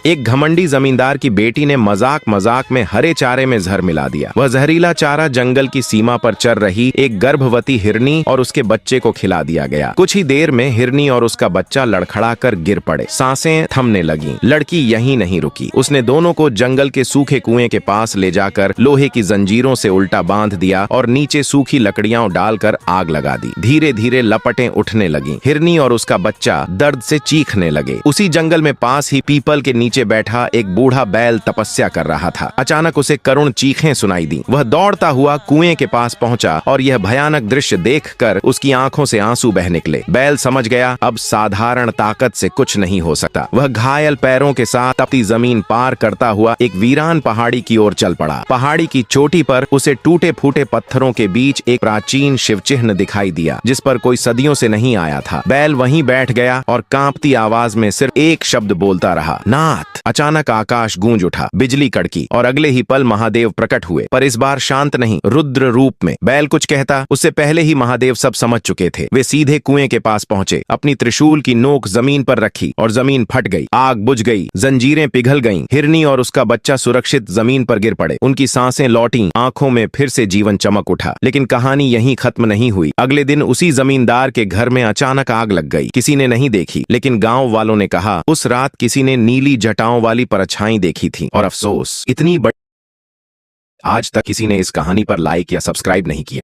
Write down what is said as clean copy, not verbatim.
एक घमंडी जमींदार की बेटी ने मजाक मजाक में हरे चारे में जहर मिला दिया। वह जहरीला चारा जंगल की सीमा पर चर रही एक गर्भवती हिरनी और उसके बच्चे को खिला दिया गया। कुछ ही देर में हिरनी और उसका बच्चा लड़खड़ाकर गिर पड़े। सांसें थमने लगीं। लड़की यहीं नहीं रुकी। उसने दोनों को जंगल के सूखे कुएं के पास ले जाकर लोहे की जंजीरों से उल्टा बांध दिया और नीचे सूखी लकड़ियां डालकर आग लगा दी। धीरे धीरे लपटें उठने लगीं। हिरनी और उसका बच्चा दर्द से चीखने लगे। उसी जंगल में पास ही पीपल के नीचे बैठा एक बूढ़ा बैल तपस्या कर रहा था। अचानक उसे करुण चीखें सुनाई दी। वह दौड़ता हुआ कुएं के पास पहुंचा और यह भयानक दृश्य देखकर उसकी आंखों से आंसू बह निकले। बैल समझ गया अब साधारण ताकत से कुछ नहीं हो सकता। वह घायल पैरों के साथ तपती जमीन पार करता हुआ एक वीरान पहाड़ी की ओर चल पड़ा। पहाड़ी की चोटी पर उसे टूटे फूटे पत्थरों के बीच एक प्राचीन शिव चिन्ह दिखाई दिया, जिस पर कोई सदियों से नहीं आया था। बैल वहीं बैठ गया और कांपती आवाज में सिर्फ एक शब्द बोलता रहा, नाथ। अचानक आकाश गूंज उठा, बिजली कड़की और अगले ही पल महादेव प्रकट हुए, पर इस बार शांत नहीं, रुद्र रूप में। बैल कुछ कहता उससे पहले ही महादेव सब समझ चुके थे। वे सीधे कुएं के पास पहुंचे, अपनी त्रिशूल की नोक जमीन पर रखी और जमीन फट गई। आग बुझ गई, जंजीरें पिघल गईं। हिरनी और उसका बच्चा सुरक्षित जमीन पर गिर पड़े। उनकी सांसें लौटीं, आंखों में फिर से जीवन चमक उठा। लेकिन कहानी यहीं खत्म नहीं हुई। अगले दिन उसी जमींदार के घर में अचानक आग लग गई। किसी ने नहीं देखी, लेकिन गांव वालों ने कहा उस रात किसी ने नीली जटाओं वाली परछाई देखी थी। और अफसोस, इतनी बड़ी आज तक किसी ने इस कहानी पर लाइक या सब्सक्राइब नहीं किया।